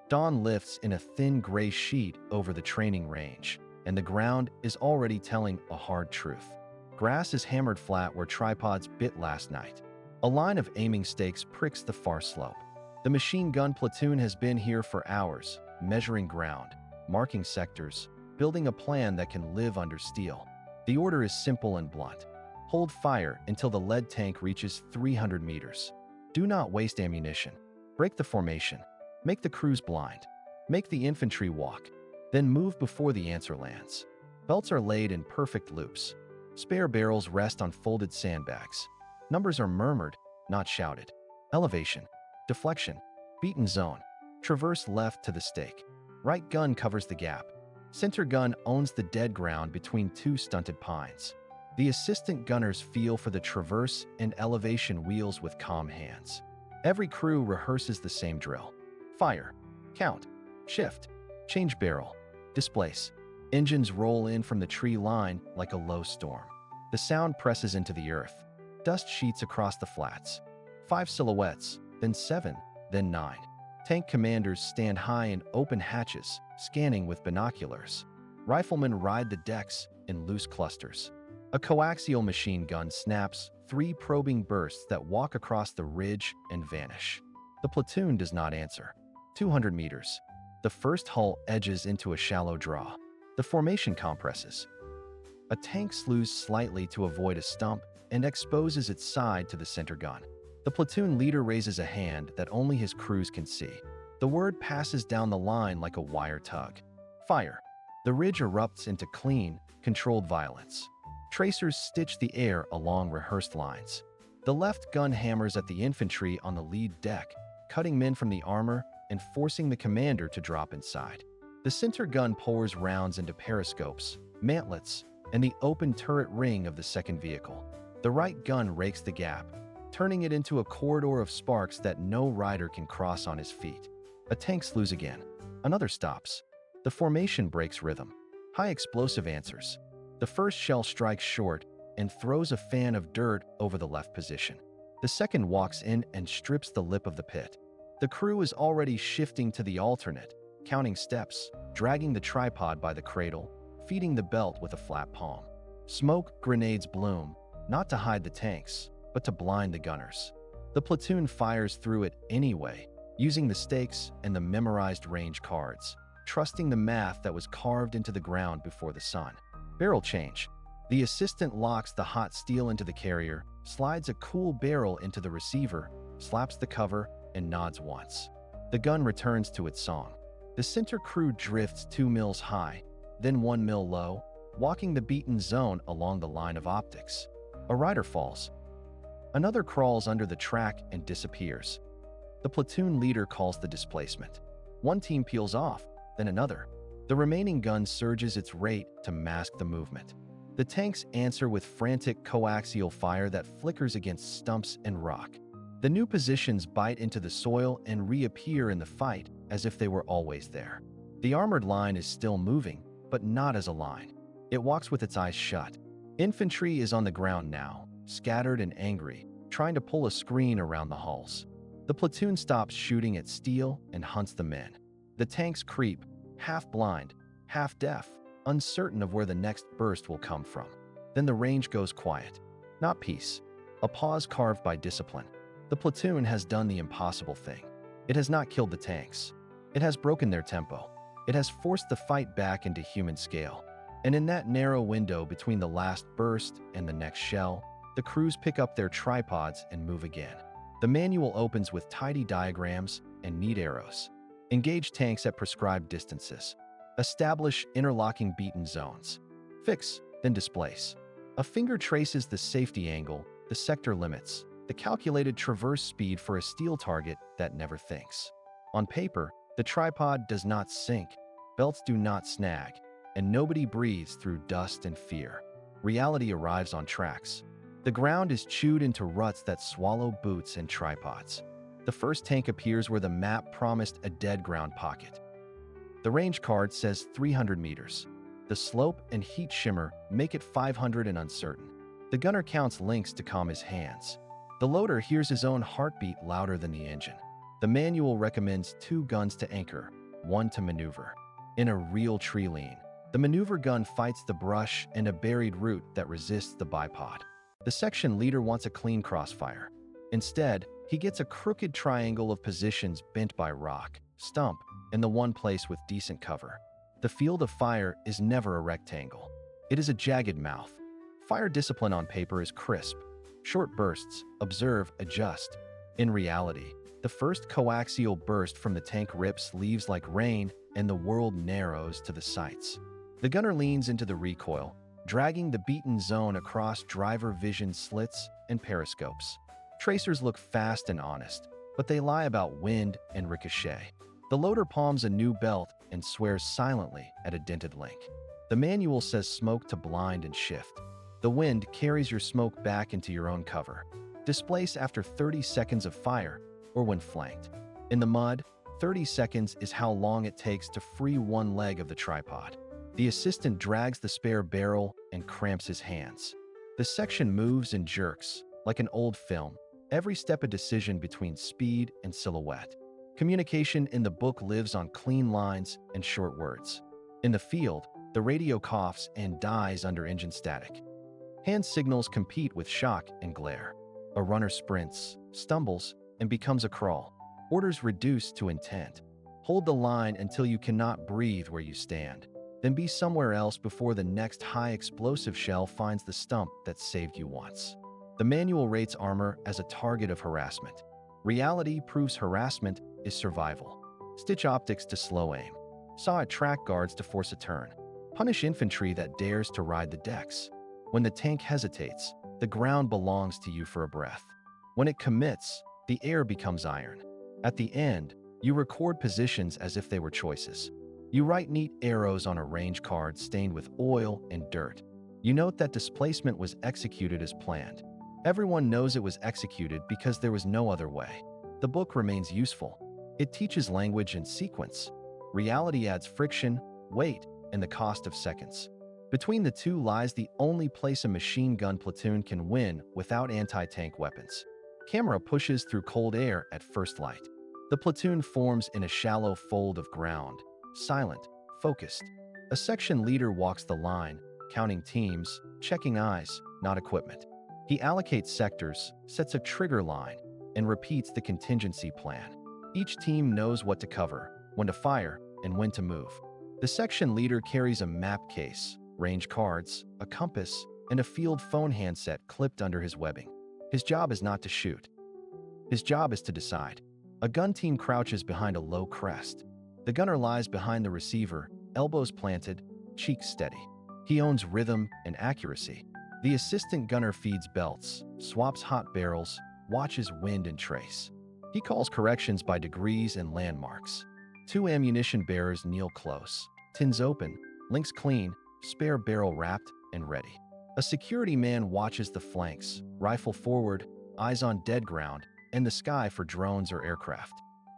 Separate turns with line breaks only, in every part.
Dawn lifts in a thin gray sheet over the training range, and the ground is already telling a hard truth. Grass is hammered flat where tripods bit last night. A line of aiming stakes pricks the far slope. The machine gun platoon has been here for hours, measuring ground, marking sectors, building a plan that can live under steel. The order is simple and blunt. Hold fire until the lead tank reaches 300 meters. Do not waste ammunition. Break the formation. Make the crews blind. Make the infantry walk. Then move before the answer lands. Belts are laid in perfect loops. Spare barrels rest on folded sandbags. Numbers are murmured, not shouted. Elevation. Deflection. Beaten zone. Traverse left to the stake. Right gun covers the gap. Center gun owns the dead ground between two stunted pines. The assistant gunners feel for the traverse and elevation wheels with calm hands. Every crew rehearses the same drill. Fire. Count. Shift. Change barrel. Displace. Engines roll in from the tree line like a low storm. The sound presses into the earth. Dust sheets across the flats. 5 silhouettes, then 7, then 9. Tank commanders stand high in open hatches, scanning with binoculars. Riflemen ride the decks in loose clusters. A coaxial machine gun snaps 3 probing bursts that walk across the ridge and vanish. The platoon does not answer. 200 meters. The first hull edges into a shallow draw. The formation compresses. A tank slews slightly to avoid a stump and exposes its side to the center gun. The platoon leader raises a hand that only his crews can see. The word passes down the line like a wire tug. Fire. The ridge erupts into clean, controlled violence. Tracers stitch the air along rehearsed lines. The left gun hammers at the infantry on the lead deck, cutting men from the armor and forcing the commander to drop inside. The center gun pours rounds into periscopes, mantlets, and the open turret ring of the second vehicle. The right gun rakes the gap, turning it into a corridor of sparks that no rider can cross on his feet. A tank slews again. Another stops. The formation breaks rhythm. High explosive answers. The first shell strikes short and throws a fan of dirt over the left position. The second walks in and strips the lip of the pit. The crew is already shifting to the alternate, counting steps, dragging the tripod by the cradle, feeding the belt with a flat palm. Smoke grenades bloom, not to hide the tanks, but to blind the gunners. The platoon fires through it anyway, using the stakes and the memorized range cards, trusting the math that was carved into the ground before the sun. Barrel change. The assistant locks the hot steel into the carrier, slides a cool barrel into the receiver, slaps the cover, and nods once. The gun returns to its song. The center crew drifts 2 mils high, then 1 mil low, walking the beaten zone along the line of optics. A rider falls. Another crawls under the track and disappears. The platoon leader calls the displacement. One team peels off, then another. The remaining gun surges its rate to mask the movement. The tanks answer with frantic coaxial fire that flickers against stumps and rock. The new positions bite into the soil and reappear in the fight as if they were always there. The armored line is still moving, but not as a line. It walks with its eyes shut. Infantry is on the ground now, scattered and angry, trying to pull a screen around the hulls. The platoon stops shooting at steel and hunts the men. The tanks creep, half blind, half deaf, uncertain of where the next burst will come from. Then the range goes quiet. Not peace. A pause carved by discipline. The platoon has done the impossible thing. It has not killed the tanks. It has broken their tempo. It has forced the fight back into human scale. And in that narrow window between the last burst and the next shell, the crews pick up their tripods and move again. The manual opens with tidy diagrams and neat arrows. Engage tanks at prescribed distances. Establish interlocking beaten zones. Fix, then displace. A finger traces the safety angle, the sector limits, the calculated traverse speed for a steel target that never thinks. On paper, the tripod does not sink, belts do not snag, and nobody breathes through dust and fear. Reality arrives on tracks. The ground is chewed into ruts that swallow boots and tripods. The first tank appears where the map promised a dead ground pocket. The range card says 300 meters. The slope and heat shimmer make it 500 and uncertain. The gunner counts links to calm his hands. The loader hears his own heartbeat louder than the engine. The manual recommends 2 guns to anchor, 1 to maneuver. In a real tree lean, the maneuver gun fights the brush and a buried root that resists the bipod. The section leader wants a clean crossfire. Instead, he gets a crooked triangle of positions bent by rock, stump, and the one place with decent cover. The field of fire is never a rectangle. It is a jagged mouth. Fire discipline on paper is crisp. Short bursts, observe, adjust. In reality, the first coaxial burst from the tank rips leaves like rain and the world narrows to the sights. The gunner leans into the recoil, dragging the beaten zone across driver vision slits and periscopes. Tracers look fast and honest, but they lie about wind and ricochet. The loader palms a new belt and swears silently at a dented link. The manual says smoke to blind and shift. The wind carries your smoke back into your own cover. Displace after 30 seconds of fire or when flanked. In the mud, 30 seconds is how long it takes to free one leg of the tripod. The assistant drags the spare barrel and cramps his hands. The section moves and jerks, like an old film, every step a decision between speed and silhouette. Communication in the book lives on clean lines and short words. In the field, the radio coughs and dies under engine static. Hand signals compete with shock and glare. A runner sprints, stumbles, and becomes a crawl. Orders reduce to intent. Hold the line until you cannot breathe where you stand. Then be somewhere else before the next high-explosive shell finds the stump that saved you once. The manual rates armor as a target of harassment. Reality proves harassment is survival. Stitch optics to slow aim. Saw at track guards to force a turn. Punish infantry that dares to ride the decks. When the tank hesitates, the ground belongs to you for a breath. When it commits, the air becomes iron. At the end, you record positions as if they were choices. You write neat arrows on a range card stained with oil and dirt. You note that displacement was executed as planned. Everyone knows it was executed because there was no other way. The book remains useful. It teaches language and sequence. Reality adds friction, weight, and the cost of seconds. Between the two lies the only place a machine gun platoon can win without anti-tank weapons. Camera pushes through cold air at first light. The platoon forms in a shallow fold of ground, silent, focused. A section leader walks the line, counting teams, checking eyes, not equipment. He allocates sectors, sets a trigger line, and repeats the contingency plan. Each team knows what to cover, when to fire, and when to move. The section leader carries a map case, range cards, a compass, and a field phone handset clipped under his webbing. His job is not to shoot. His job is to decide. A gun team crouches behind a low crest. The gunner lies behind the receiver, elbows planted, cheeks steady. He owns rhythm and accuracy. The assistant gunner feeds belts, swaps hot barrels, watches wind and trace. He calls corrections by degrees and landmarks. 2 ammunition bearers kneel close, tins open, links clean, spare barrel wrapped and ready. A security man watches the flanks, rifle forward, eyes on dead ground, and the sky for drones or aircraft.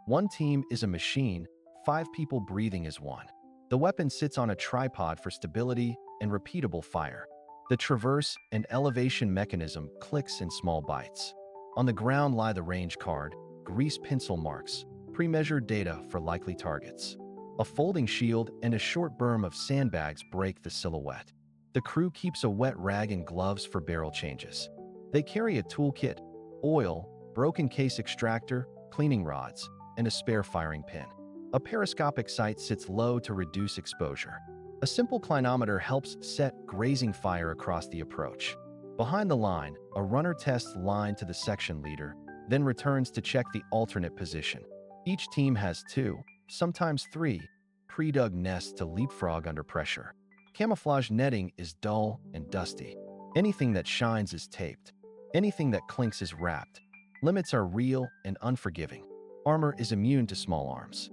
One team is a machine, 5 people breathing as one. The weapon sits on a tripod for stability and repeatable fire. The traverse and elevation mechanism clicks in small bites. On the ground lie the range card, grease pencil marks, pre-measured data for likely targets. A folding shield and a short berm of sandbags break the silhouette. The crew keeps a wet rag and gloves for barrel changes. They carry a toolkit, oil, broken case extractor, cleaning rods, and a spare firing pin. A periscopic sight sits low to reduce exposure. A simple clinometer helps set grazing fire across the approach. Behind the line, a runner tests line to the section leader, then returns to check the alternate position. Each team has 2, sometimes 3, pre-dug nests to leapfrog under pressure. Camouflage netting is dull and dusty. Anything that shines is taped. Anything that clinks is wrapped. Limits are real and unforgiving. Armor is immune to small arms.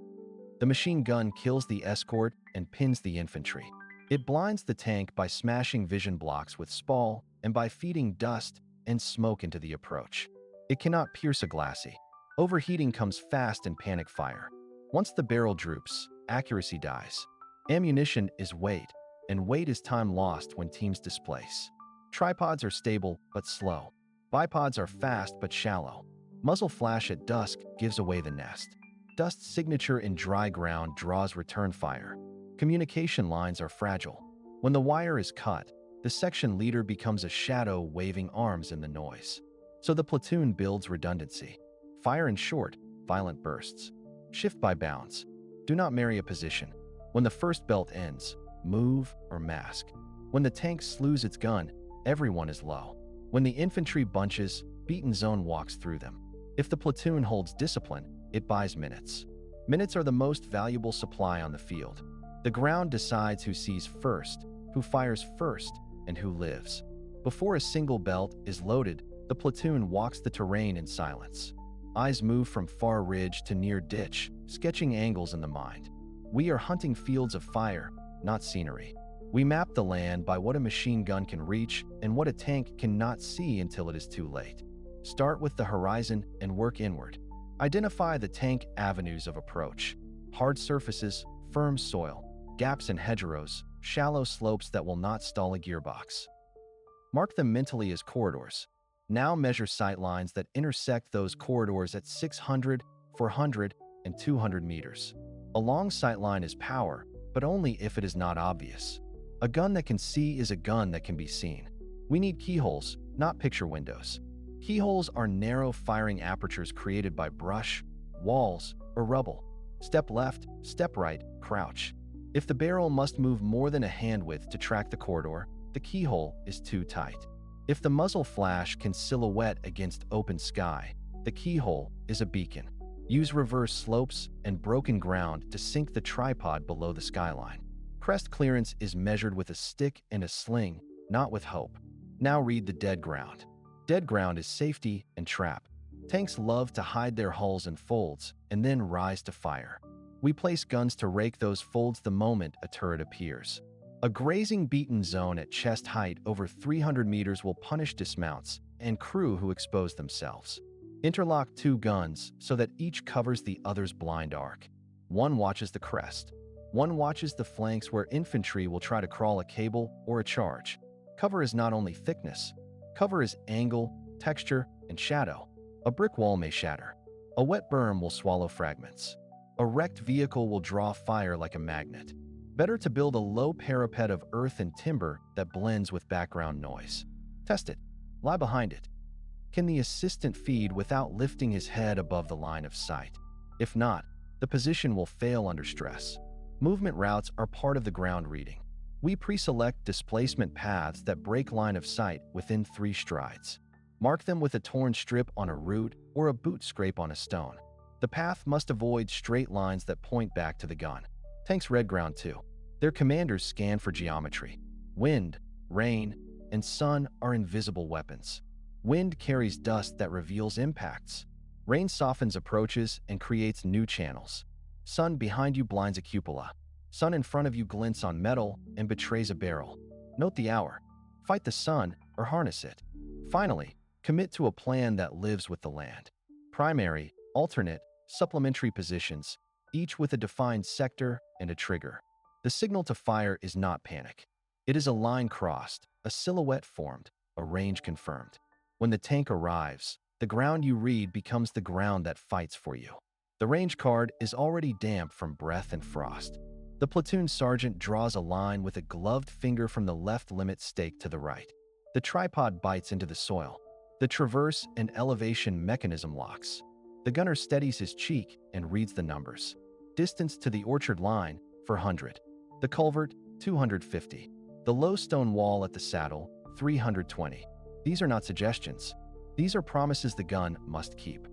The machine gun kills the escort and pins the infantry. It blinds the tank by smashing vision blocks with spall and by feeding dust and smoke into the approach. It cannot pierce a glacis. Overheating comes fast in panic fire. Once the barrel droops, accuracy dies. Ammunition is weight, and weight is time lost when teams displace. Tripods are stable but slow. Bipods are fast but shallow. Muzzle flash at dusk gives away the nest. Dust's signature in dry ground draws return fire. Communication lines are fragile. When the wire is cut, the section leader becomes a shadow waving arms in the noise. So the platoon builds redundancy. Fire in short, violent bursts. Shift by bounds. Do not marry a position. When the first belt ends, move or mask. When the tank slews its gun, everyone is low. When the infantry bunches, beaten zone walks through them. If the platoon holds discipline, it buys minutes. Minutes are the most valuable supply on the field. The ground decides who sees first, who fires first, and who lives. Before a single belt is loaded, the platoon walks the terrain in silence. Eyes move from far ridge to near ditch, sketching angles in the mind. We are hunting fields of fire, not scenery. We map the land by what a machine gun can reach and what a tank cannot see until it is too late. Start with the horizon and work inward. Identify the tank avenues of approach. Hard surfaces, firm soil, gaps in hedgerows, shallow slopes that will not stall a gearbox. Mark them mentally as corridors. Now measure sight lines that intersect those corridors at 600, 400, and 200 meters. A long sight line is power, but only if it is not obvious. A gun that can see is a gun that can be seen. We need keyholes, not picture windows. Keyholes are narrow firing apertures created by brush, walls, or rubble. Step left, step right, crouch. If the barrel must move more than a hand width to track the corridor, the keyhole is too tight. If the muzzle flash can silhouette against open sky, the keyhole is a beacon. Use reverse slopes and broken ground to sink the tripod below the skyline. Crest clearance is measured with a stick and a sling, not with hope. Now read the dead ground. Dead ground is safety and trap. Tanks love to hide their hulls in folds and then rise to fire. We place guns to rake those folds the moment a turret appears. A grazing beaten zone at chest height over 300 meters will punish dismounts and crew who expose themselves. Interlock two guns so that each covers the other's blind arc. One watches the crest. One watches the flanks where infantry will try to crawl a cable or a charge. Cover is not only thickness. Cover is angle, texture, and shadow. A brick wall may shatter. A wet berm will swallow fragments. A wrecked vehicle will draw fire like a magnet. Better to build a low parapet of earth and timber that blends with background noise. Test it. Lie behind it. Can the assistant feed without lifting his head above the line of sight? If not, the position will fail under stress. Movement routes are part of the ground reading. We pre-select displacement paths that break line of sight within 3 strides. Mark them with a torn strip on a root or a boot scrape on a stone. The path must avoid straight lines that point back to the gun. Tanks read ground too. Their commanders scan for geometry. Wind, rain, and sun are invisible weapons. Wind carries dust that reveals impacts. Rain softens approaches and creates new channels. Sun behind you blinds a cupola. Sun in front of you glints on metal and betrays a barrel. Note the hour. Fight the sun or harness it. Finally, commit to a plan that lives with the land. Primary, alternate, supplementary positions, each with a defined sector and a trigger. The signal to fire is not panic. It is a line crossed, a silhouette formed, a range confirmed. When the tank arrives, the ground you read becomes the ground that fights for you. The range card is already damp from breath and frost. The platoon sergeant draws a line with a gloved finger from the left limit stake to the right. The tripod bites into the soil. The traverse and elevation mechanism locks. The gunner steadies his cheek and reads the numbers. Distance to the orchard line, 400. The culvert, 250. The low stone wall at the saddle, 320. These are not suggestions. These are promises the gun must keep.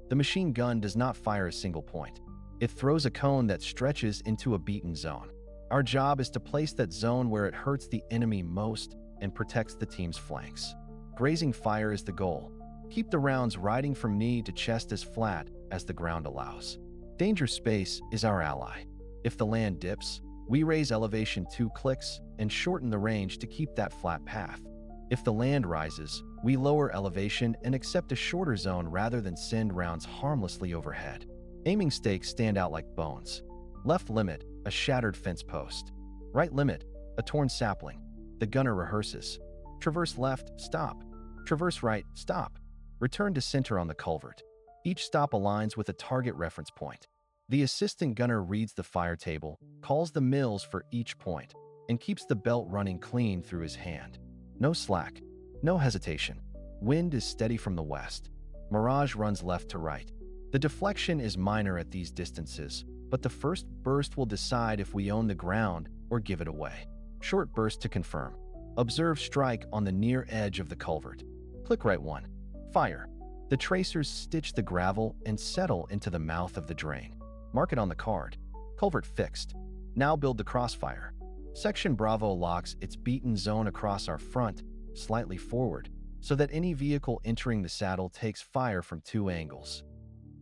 The machine gun does not fire a single point. It throws a cone that stretches into a beaten zone. Our job is to place that zone where it hurts the enemy most and protects the team's flanks. Grazing fire is the goal. Keep the rounds riding from knee to chest as flat as the ground allows. Danger space is our ally. If the land dips, we raise elevation 2 clicks and shorten the range to keep that flat path. If the land rises, we lower elevation and accept a shorter zone rather than send rounds harmlessly overhead. Aiming stakes stand out like bones. Left limit, a shattered fence post. Right limit, a torn sapling. The gunner rehearses. Traverse left, stop. Traverse right, stop. Return to center on the culvert. Each stop aligns with a target reference point. The assistant gunner reads the fire table, calls the mills for each point, and keeps the belt running clean through his hand. No slack, no hesitation. Wind is steady from the west. Mirage runs left to right. The deflection is minor at these distances, but the first burst will decide if we own the ground or give it away. Short burst to confirm. Observe strike on the near edge of the culvert. Click right 1. Fire. The tracers stitch the gravel and settle into the mouth of the drain. Mark it on the card. Culvert fixed. Now build the crossfire. Section Bravo locks its beaten zone across our front, slightly forward, so that any vehicle entering the saddle takes fire from 2 angles.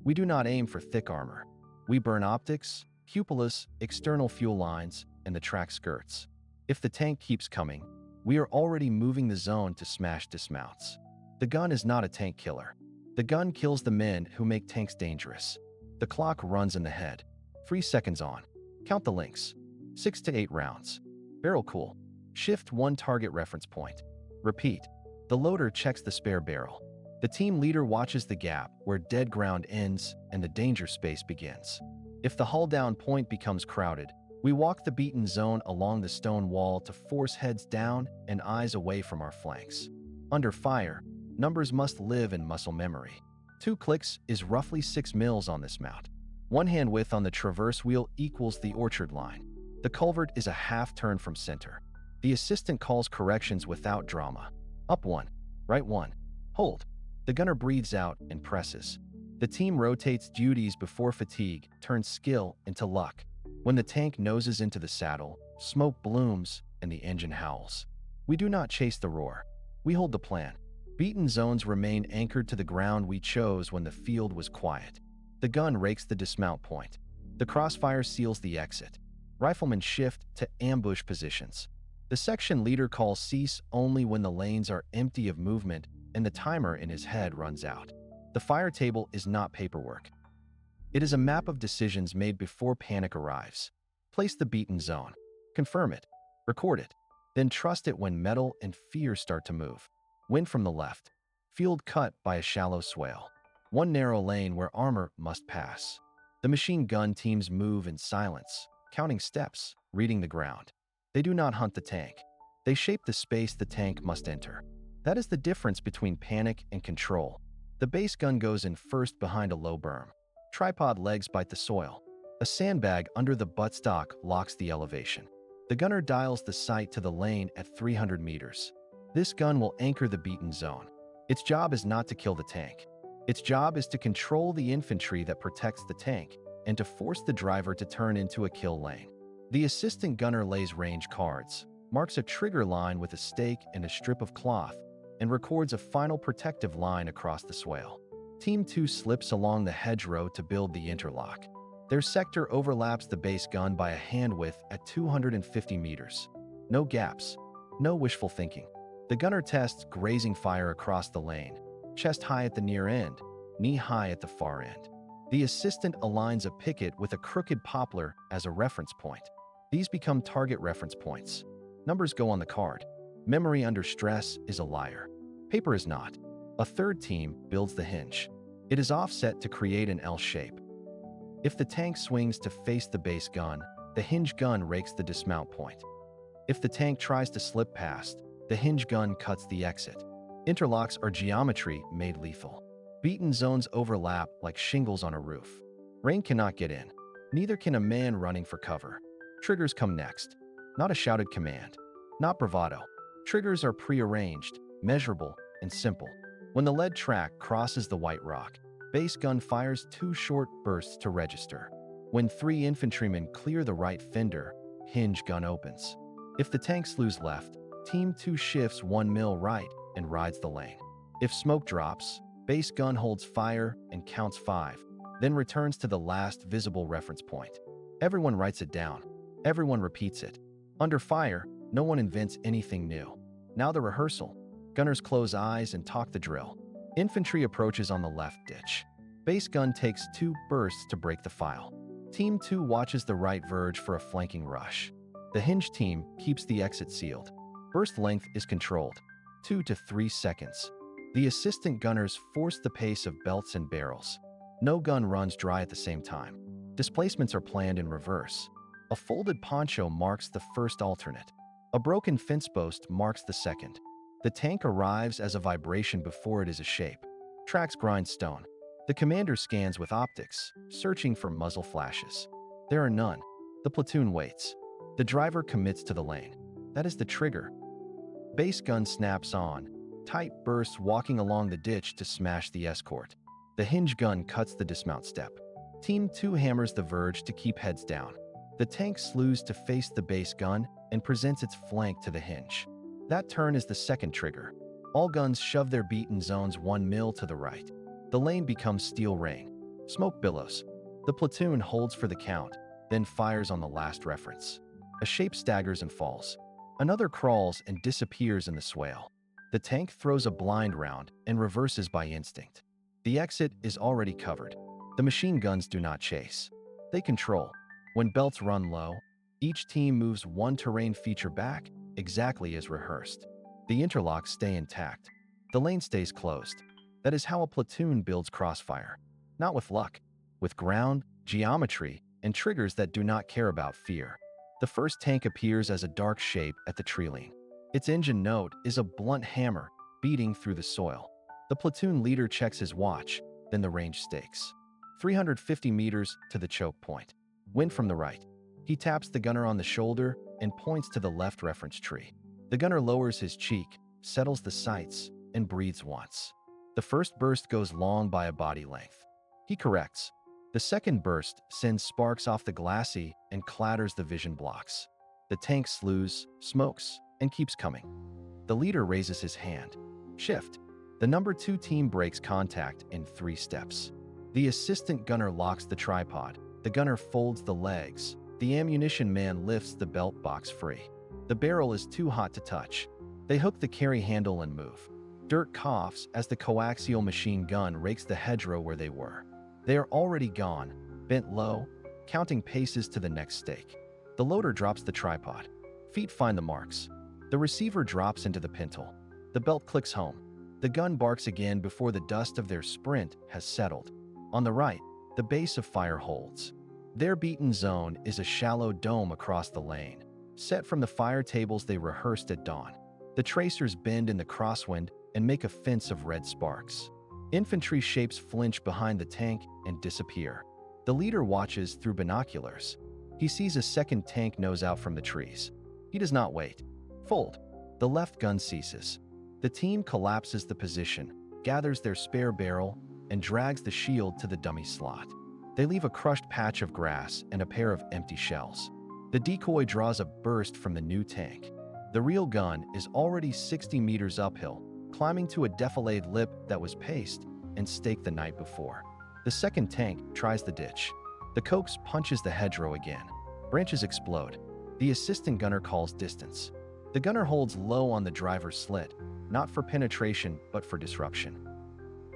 We do not aim for thick armor. We burn optics, cupolas, external fuel lines, and the track skirts. If the tank keeps coming, we are already moving the zone to smash dismounts. The gun is not a tank killer. The gun kills the men who make tanks dangerous. The clock runs in the head. 3 seconds on. Count the links. 6 to 8 rounds. Barrel cool. Shift 1 target reference point. Repeat. The loader checks the spare barrel. The team leader watches the gap where dead ground ends and the danger space begins. If the hull down point becomes crowded, we walk the beaten zone along the stone wall to force heads down and eyes away from our flanks. Under fire, numbers must live in muscle memory. 2 clicks is roughly 6 mils on this mount. 1 hand width on the traverse wheel equals the orchard line. The culvert is a half turn from center. The assistant calls corrections without drama. Up 1, right 1, hold. The gunner breathes out and presses. The team rotates duties before fatigue turns skill into luck. When the tank noses into the saddle, smoke blooms and the engine howls. We do not chase the roar. We hold the plan. Beaten zones remain anchored to the ground we chose when the field was quiet. The gun rakes the dismount point. The crossfire seals the exit. Riflemen shift to ambush positions. The section leader calls cease only when the lanes are empty of movement and the timer in his head runs out. The fire table is not paperwork. It is a map of decisions made before panic arrives. Place the beaten zone. Confirm it. Record it. Then trust it when metal and fear start to move. Wind from the left. Field cut by a shallow swale. 1 narrow lane where armor must pass. The machine gun teams move in silence, counting steps, reading the ground. They do not hunt the tank. They shape the space the tank must enter. That is the difference between panic and control. The base gun goes in first behind a low berm. Tripod legs bite the soil. A sandbag under the buttstock locks the elevation. The gunner dials the sight to the lane at 300 meters. This gun will anchor the beaten zone. Its job is not to kill the tank. Its job is to control the infantry that protects the tank and to force the driver to turn into a kill lane. The assistant gunner lays range cards, marks a trigger line with a stake and a strip of cloth, and records a final protective line across the swale. Team 2 slips along the hedgerow to build the interlock. Their sector overlaps the base gun by a hand width at 250 meters. No gaps, no wishful thinking. The gunner tests grazing fire across the lane, chest high at the near end, knee high at the far end. The assistant aligns a picket with a crooked poplar as a reference point. These become target reference points. Numbers go on the card. Memory under stress is a liar. Paper is not. A third team builds the hinge. It is offset to create an L shape. If the tank swings to face the base gun, the hinge gun rakes the dismount point. If the tank tries to slip past, the hinge gun cuts the exit. Interlocks are geometry made lethal. Beaten zones overlap like shingles on a roof. Rain cannot get in. Neither can a man running for cover. Triggers come next. Not a shouted command. Not bravado. Triggers are prearranged, measurable, and simple. When the lead track crosses the white rock, base gun fires 2 short bursts to register. When 3 infantrymen clear the right fender, hinge gun opens. If the tank slews left, Team 2 shifts 1 mil right and rides the lane. If smoke drops, base gun holds fire and counts 5, then returns to the last visible reference point. Everyone writes it down. Everyone repeats it. Under fire, no one invents anything new. Now the rehearsal. Gunners close eyes and talk the drill. Infantry approaches on the left ditch. Base gun takes 2 bursts to break the file. Team 2 watches the right verge for a flanking rush. The hinge team keeps the exit sealed. Burst length is controlled. 2 to 3 seconds. The assistant gunners force the pace of belts and barrels. No gun runs dry at the same time. Displacements are planned in reverse. A folded poncho marks the first alternate. A broken fence post marks the second. The tank arrives as a vibration before it is a shape. Tracks grind stone. The commander scans with optics, searching for muzzle flashes. There are none. The platoon waits. The driver commits to the lane. That is the trigger. Base gun snaps on. Tight bursts walking along the ditch to smash the escort. The hinge gun cuts the dismount step. Team 2 hammers the verge to keep heads down. The tank slews to face the base gun and presents its flank to the hinge. That turn is the second trigger. All guns shove their beaten zones 1 mil to the right. The lane becomes steel rain. Smoke billows. The platoon holds for the count, then fires on the last reference. A shape staggers and falls. Another crawls and disappears in the swale. The tank throws a blind round and reverses by instinct. The exit is already covered. The machine guns do not chase. They control. When belts run low, each team moves one terrain feature back, exactly as rehearsed. The interlocks stay intact. The lane stays closed. That is how a platoon builds crossfire. Not with luck, with ground, geometry, and triggers that do not care about fear. The first tank appears as a dark shape at the tree line. Its engine note is a blunt hammer beating through the soil. The platoon leader checks his watch, then the range stakes. 350 meters to the choke point. Wind from the right. He taps the gunner on the shoulder and points to the left reference tree. The gunner lowers his cheek, settles the sights, and breathes once. The first burst goes long by a body length. He corrects. The second burst sends sparks off the glacis and clatters the vision blocks. The tank slews, smokes, and keeps coming. The leader raises his hand. Shift. The number 2 team breaks contact in 3 steps. The assistant gunner locks the tripod. The gunner folds the legs. The ammunition man lifts the belt box free. The barrel is too hot to touch. They hook the carry handle and move. Dirt coughs as the coaxial machine gun rakes the hedgerow where they were. They are already gone, bent low, counting paces to the next stake. The loader drops the tripod. Feet find the marks. The receiver drops into the pintle. The belt clicks home. The gun barks again before the dust of their sprint has settled. On the right, the base of fire holds. Their beaten zone is a shallow dome across the lane, set from the fire tables they rehearsed at dawn. The tracers bend in the crosswind and make a fence of red sparks. Infantry shapes flinch behind the tank and disappear. The leader watches through binoculars. He sees a second tank nose out from the trees. He does not wait. Fold. The left gun ceases. The team collapses the position, gathers their spare barrel, and drags the shield to the dummy slot. They leave a crushed patch of grass and a pair of empty shells. The decoy draws a burst from the new tank. The real gun is already 60 meters uphill, climbing to a defilade lip that was paced and staked the night before. The second tank tries the ditch. The coax punches the hedgerow again. Branches explode. The assistant gunner calls distance. The gunner holds low on the driver's slit, not for penetration, but for disruption.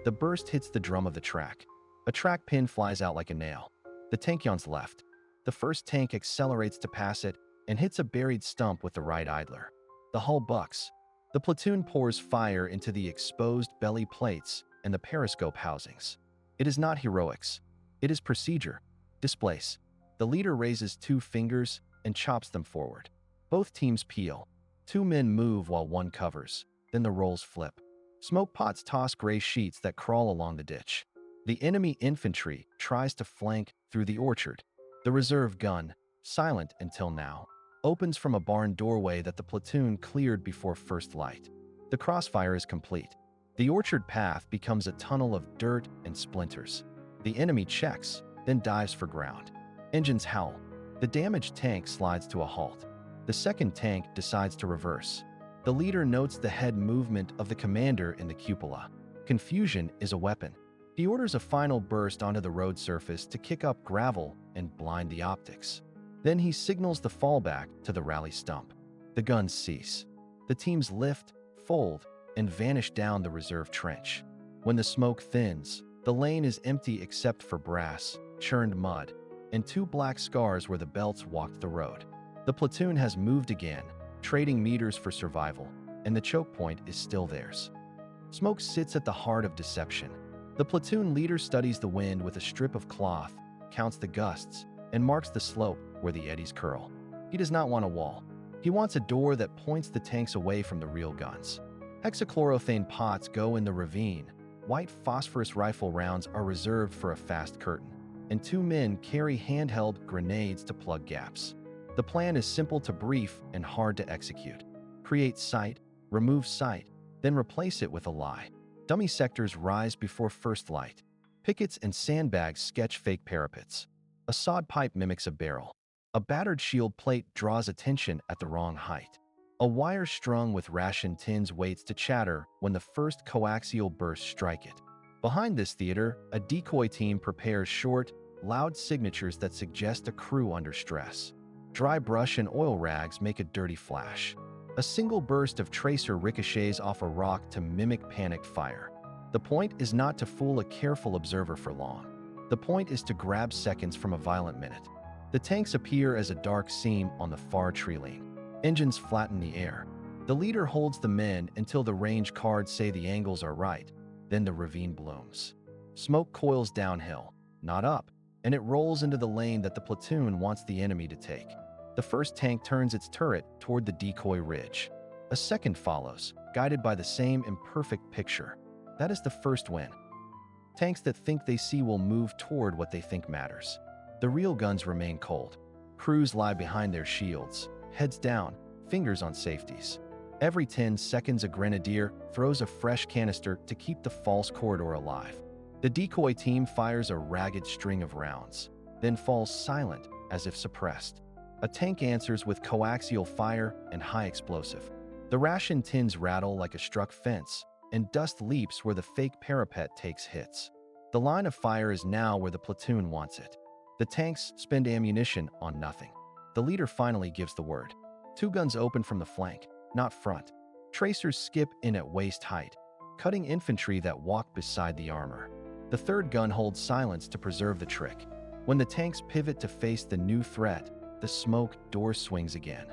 The burst hits the drum of the track. A track pin flies out like a nail. The tank yawns left. The first tank accelerates to pass it and hits a buried stump with the right idler. The hull bucks. The platoon pours fire into the exposed belly plates and the periscope housings. It is not heroics. It is procedure. Displace. The leader raises 2 fingers and chops them forward. Both teams peel. 2 men move while 1 covers. Then the roles flip. Smoke pots toss gray sheets that crawl along the ditch. The enemy infantry tries to flank through the orchard. The reserve gun, silent until now, opens from a barn doorway that the platoon cleared before first light. The crossfire is complete. The orchard path becomes a tunnel of dirt and splinters. The enemy checks, then dives for ground. Engines howl. The damaged tank slides to a halt. The second tank decides to reverse. The leader notes the head movement of the commander in the cupola. Confusion is a weapon. He orders a final burst onto the road surface to kick up gravel and blind the optics. Then he signals the fallback to the rally stump. The guns cease. The teams lift, fold, and vanish down the reserve trench. When the smoke thins, the lane is empty except for brass, churned mud, and 2 black scars where the belts walked the road. The platoon has moved again, trading meters for survival, and the choke point is still theirs. Smoke sits at the heart of deception. The platoon leader studies the wind with a strip of cloth, counts the gusts, and marks the slope where the eddies curl. He does not want a wall. He wants a door that points the tanks away from the real guns. Hexachlorophane pots go in the ravine. White phosphorus rifle rounds are reserved for a fast curtain, and 2 men carry handheld grenades to plug gaps. The plan is simple to brief and hard to execute. Create sight, remove sight, then replace it with a lie. Dummy sectors rise before first light. Pickets and sandbags sketch fake parapets. A sawed pipe mimics a barrel. A battered shield plate draws attention at the wrong height. A wire strung with ration tins waits to chatter when the first coaxial bursts strike it. Behind this theater, a decoy team prepares short, loud signatures that suggest a crew under stress. Dry brush and oil rags make a dirty flash. A single burst of tracer ricochets off a rock to mimic panicked fire. The point is not to fool a careful observer for long. The point is to grab seconds from a violent minute. The tanks appear as a dark seam on the far tree line. Engines flatten the air. The leader holds the men until the range cards say the angles are right. Then the ravine blooms. Smoke coils downhill, not up, and it rolls into the lane that the platoon wants the enemy to take. The first tank turns its turret toward the decoy ridge. A second follows, guided by the same imperfect picture. That is the first win. Tanks that think they see will move toward what they think matters. The real guns remain cold. Crews lie behind their shields, heads down, fingers on safeties. Every 10 seconds a grenadier throws a fresh canister to keep the false corridor alive. The decoy team fires a ragged string of rounds, then falls silent as if suppressed. A tank answers with coaxial fire and high explosive. The ration tins rattle like a struck fence, and dust leaps where the fake parapet takes hits. The line of fire is now where the platoon wants it. The tanks spend ammunition on nothing. The leader finally gives the word. 2 guns open from the flank, not front. Tracers skip in at waist height, cutting infantry that walk beside the armor. The third gun holds silence to preserve the trick. When the tanks pivot to face the new threat, the smoke door swings again.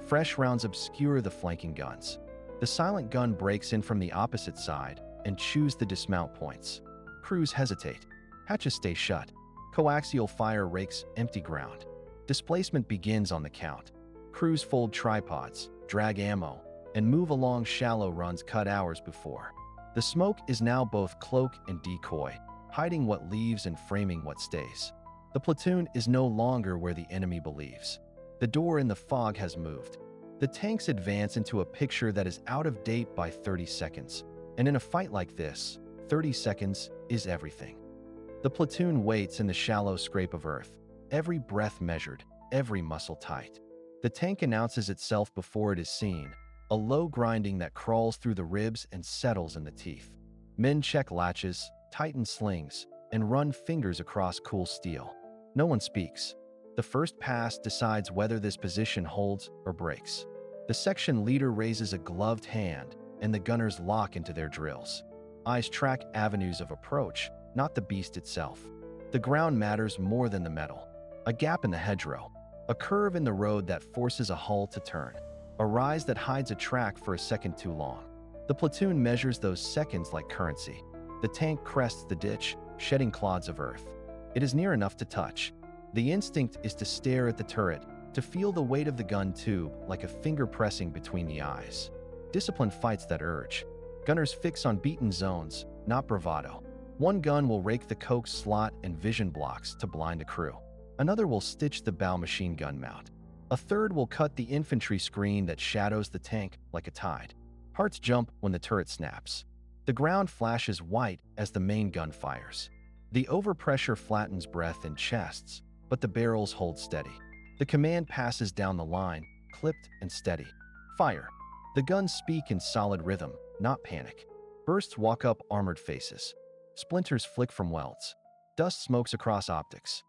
Fresh rounds obscure the flanking guns. The silent gun breaks in from the opposite side and chews the dismount points. Crews hesitate. Hatches stay shut. Coaxial fire rakes empty ground. Displacement begins on the count. Crews fold tripods, drag ammo, and move along shallow runs cut hours before. The smoke is now both cloak and decoy, hiding what leaves and framing what stays. The platoon is no longer where the enemy believes. The door in the fog has moved. The tanks advance into a picture that is out of date by 30 seconds. And in a fight like this, 30 seconds is everything. The platoon waits in the shallow scrape of earth, every breath measured, every muscle tight. The tank announces itself before it is seen, a low grinding that crawls through the ribs and settles in the teeth. Men check latches, tighten slings, and run fingers across cool steel. No one speaks. The first pass decides whether this position holds or breaks. The section leader raises a gloved hand, and the gunners lock into their drills. Eyes track avenues of approach, not the beast itself. The ground matters more than the metal. A gap in the hedgerow, a curve in the road that forces a hull to turn, a rise that hides a track for a second too long. The platoon measures those seconds like currency. The tank crests the ditch, shedding clods of earth. It is near enough to touch. The instinct is to stare at the turret, to feel the weight of the gun tube like a finger pressing between the eyes. Discipline fights that urge. Gunners fix on beaten zones, not bravado. One gun will rake the coke slot and vision blocks to blind a crew. Another will stitch the bow machine gun mount. A third will cut the infantry screen that shadows the tank like a tide. Hearts jump when the turret snaps. The ground flashes white as the main gun fires. The overpressure flattens breath in chests, but the barrels hold steady. The command passes down the line, clipped and steady. Fire. The guns speak in solid rhythm, not panic. Bursts walk up armored faces. Splinters flick from welds. Dust smokes across optics.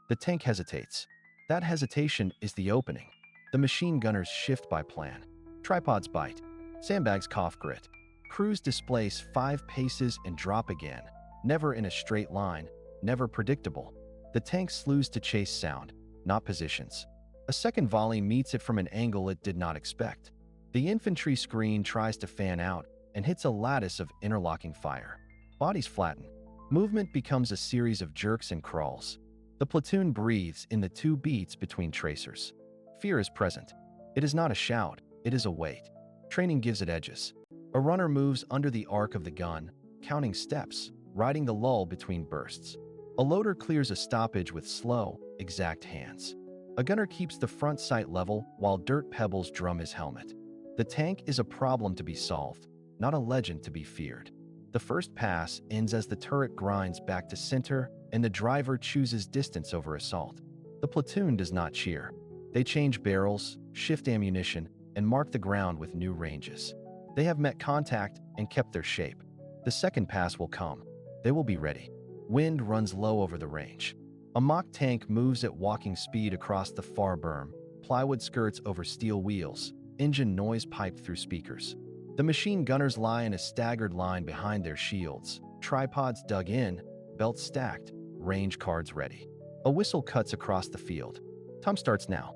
The tank hesitates. That hesitation is the opening. The machine gunners shift by plan. Tripods bite. Sandbags cough grit. Crews displace 5 paces and drop again, never in a straight line, never predictable. The tank slews to chase sound, not positions. A second volley meets it from an angle it did not expect. The infantry screen tries to fan out, and hits a lattice of interlocking fire. Bodies flatten. Movement becomes a series of jerks and crawls. The platoon breathes in the 2 beats between tracers. Fear is present. It is not a shout, it is a weight. Training gives it edges. A runner moves under the arc of the gun, counting steps, riding the lull between bursts. A loader clears a stoppage with slow, exact hands. A gunner keeps the front sight level while dirt pebbles drum his helmet. The tank is a problem to be solved, not a legend to be feared. The first pass ends as the turret grinds back to center and the driver chooses distance over assault. The platoon does not cheer. They change barrels, shift ammunition, and mark the ground with new ranges. They have met contact and kept their shape. The second pass will come. They will be ready. Wind runs low over the range. A mock tank moves at walking speed across the far berm, plywood skirts over steel wheels, engine noise piped through speakers. The machine gunners lie in a staggered line behind their shields, tripods dug in, belts stacked, range cards ready. A whistle cuts across the field. Time starts now.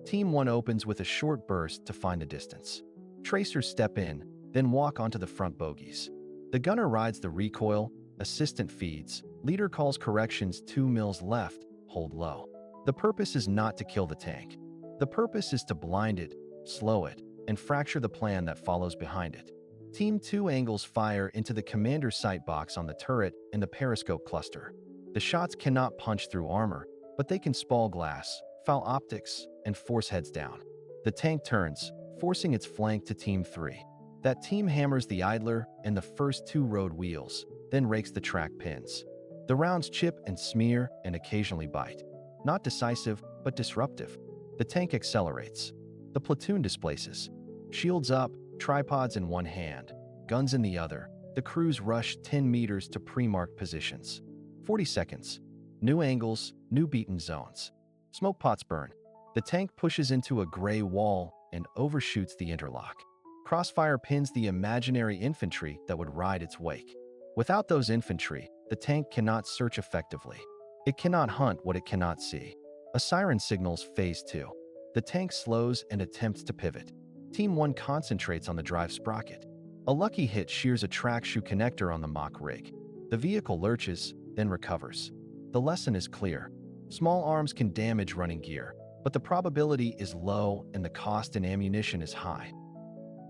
Team 1 opens with a short burst to find the distance. Tracers step in, then walk onto the front bogies. The gunner rides the recoil, assistant feeds, leader calls corrections 2 mils left, hold low. The purpose is not to kill the tank. The purpose is to blind it, slow it, and fracture the plan that follows behind it. Team 2 angles fire into the commander's sight box on the turret and the periscope cluster. The shots cannot punch through armor, but they can spall glass, foul optics, and force heads down. The tank turns, forcing its flank to Team 3. That team hammers the idler and the first 2 road wheels, then rakes the track pins. The rounds chip and smear and occasionally bite. Not decisive, but disruptive. The tank accelerates. The platoon displaces. Shields up, tripods in one hand, guns in the other. The crews rush 10 meters to pre-marked positions. 40 seconds. New angles, new beaten zones. Smoke pots burn. The tank pushes into a gray wall and overshoots the interlock. Crossfire pins the imaginary infantry that would ride its wake. Without those infantry, the tank cannot search effectively. It cannot hunt what it cannot see. A siren signals phase 2. The tank slows and attempts to pivot. Team 1 concentrates on the drive sprocket. A lucky hit shears a track shoe connector on the mock rig. The vehicle lurches, then recovers. The lesson is clear. Small arms can damage running gear, but the probability is low and the cost in ammunition is high.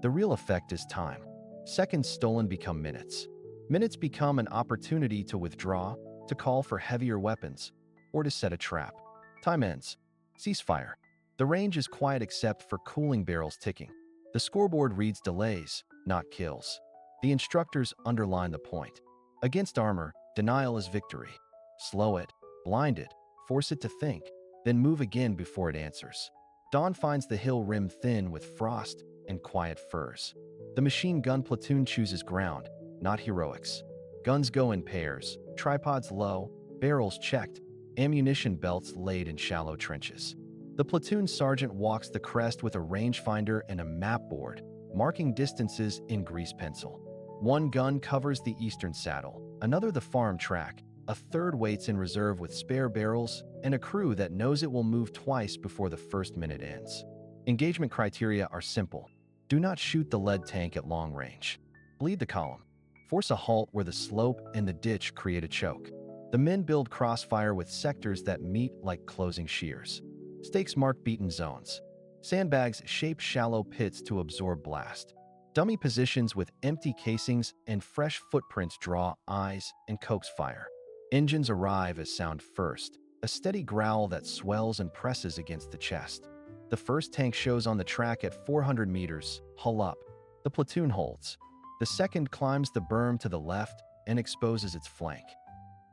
The real effect is time. Seconds stolen become minutes. Minutes become an opportunity to withdraw, to call for heavier weapons, or to set a trap. Time ends. Ceasefire. The range is quiet except for cooling barrels ticking. The scoreboard reads delays, not kills. The instructors underline the point. Against armor, denial is victory. Slow it, blind it, force it to think, then move again before it answers. Dawn finds the hill rim thin with frost and quiet firs. The machine gun platoon chooses ground, not heroics. Guns go in pairs, tripods low, barrels checked, ammunition belts laid in shallow trenches. The platoon sergeant walks the crest with a rangefinder and a map board, marking distances in grease pencil. One gun covers the eastern saddle, another the farm track, a third waits in reserve with spare barrels, and a crew that knows it will move twice before the first minute ends. Engagement criteria are simple. Do not shoot the lead tank at long range. Bleed the column. Force a halt where the slope and the ditch create a choke. The men build crossfire with sectors that meet like closing shears. Stakes mark beaten zones. Sandbags shape shallow pits to absorb blast. Dummy positions with empty casings and fresh footprints draw eyes and coax fire. Engines arrive as sound first, a steady growl that swells and presses against the chest. The first tank shows on the track at 400 meters, hull up. The platoon holds. The second climbs the berm to the left and exposes its flank.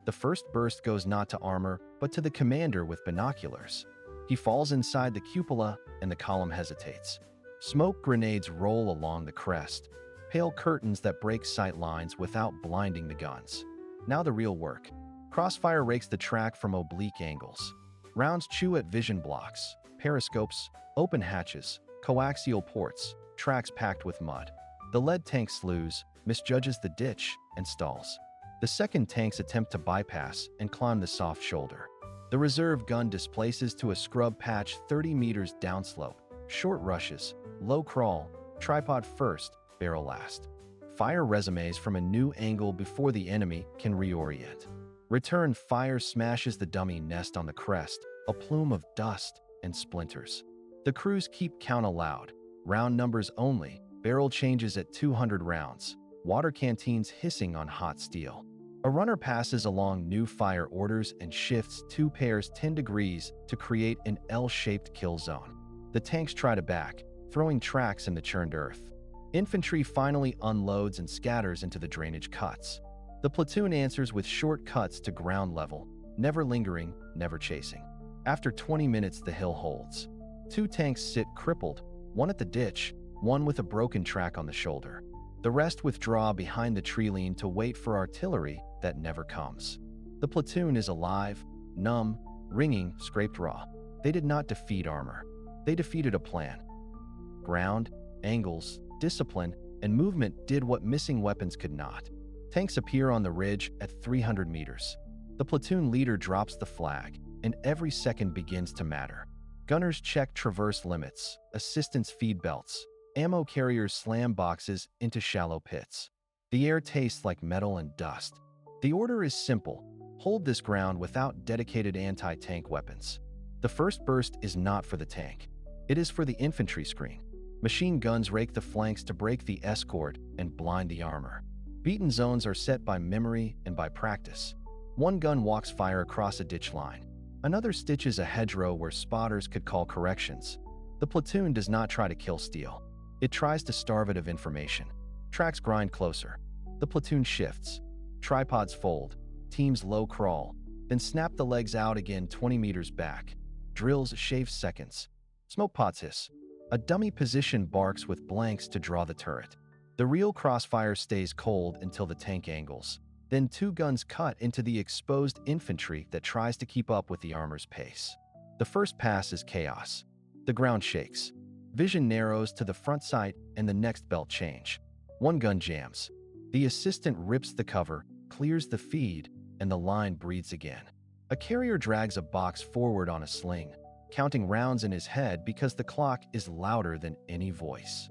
The first burst goes not to armor, but to the commander with binoculars. He falls inside the cupola and the column hesitates. Smoke grenades roll along the crest, pale curtains that break sight lines without blinding the guns. Now the real work. Crossfire rakes the track from oblique angles. Rounds chew at vision blocks, periscopes, open hatches, coaxial ports, tracks packed with mud. The lead tank slews, misjudges the ditch, and stalls. The second tank's attempt to bypass and climb the soft shoulder. The reserve gun displaces to a scrub patch 30 meters downslope. Short rushes, low crawl, tripod first, barrel last. Fire resumes from a new angle before the enemy can reorient. Return fire smashes the dummy nest on the crest, a plume of dust and splinters. The crews keep count aloud. Round numbers only, barrel changes at 200 rounds, water canteens hissing on hot steel. A runner passes along new fire orders and shifts 2 pairs 10 degrees to create an L-shaped kill zone. The tanks try to back, throwing tracks in the churned earth. Infantry finally unloads and scatters into the drainage cuts. The platoon answers with short cuts to ground level, never lingering, never chasing. After 20 minutes, the hill holds. 2 tanks sit crippled, one at the ditch, one with a broken track on the shoulder. The rest withdraw behind the tree line to wait for artillery that never comes. The platoon is alive, numb, ringing, scraped raw. They did not defeat armor. They defeated a plan. Ground, angles, discipline, and movement did what missing weapons could not. Tanks appear on the ridge at 300 meters. The platoon leader drops the flag, and every second begins to matter. Gunners check traverse limits, assistants feed belts, ammo carriers slam boxes into shallow pits. The air tastes like metal and dust. The order is simple: hold this ground without dedicated anti-tank weapons. The first burst is not for the tank. It is for the infantry screen. Machine guns rake the flanks to break the escort and blind the armor. Beaten zones are set by memory and by practice. One gun walks fire across a ditch line. Another stitches a hedgerow where spotters could call corrections. The platoon does not try to kill steel. It tries to starve it of information. Tracks grind closer. The platoon shifts. Tripods fold. Teams low crawl. Then snap the legs out again 20 meters back. Drills shave seconds. Smoke pots hiss. A dummy position barks with blanks to draw the turret. The real crossfire stays cold until the tank angles. Then 2 guns cut into the exposed infantry that tries to keep up with the armor's pace. The first pass is chaos. The ground shakes. Vision narrows to the front sight and the next belt change. One gun jams. The assistant rips the cover, clears the feed, and the line breathes again. A carrier drags a box forward on a sling, counting rounds in his head because the clock is louder than any voice.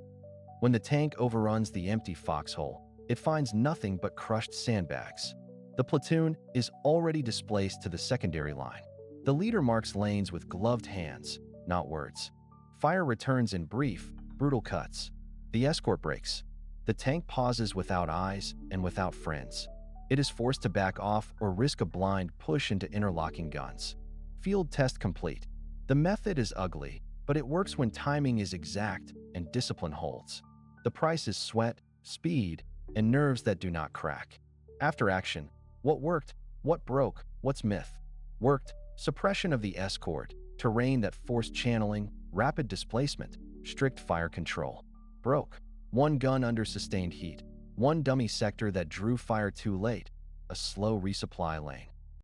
When the tank overruns the empty foxhole, it finds nothing but crushed sandbags. The platoon is already displaced to the secondary line. The leader marks lanes with gloved hands, not words. Fire returns in brief, brutal cuts. The escort breaks. The tank pauses without eyes and without friends. It is forced to back off or risk a blind push into interlocking guns. Field test complete. The method is ugly, but it works when timing is exact and discipline holds. The price is sweat, speed, and nerves that do not crack. After action, what worked, what broke, what's myth? Worked: suppression of the escort, terrain that forced channeling, rapid displacement, strict fire control. Broke: 1 gun under sustained heat, 1 dummy sector that drew fire too late, a slow resupply lane.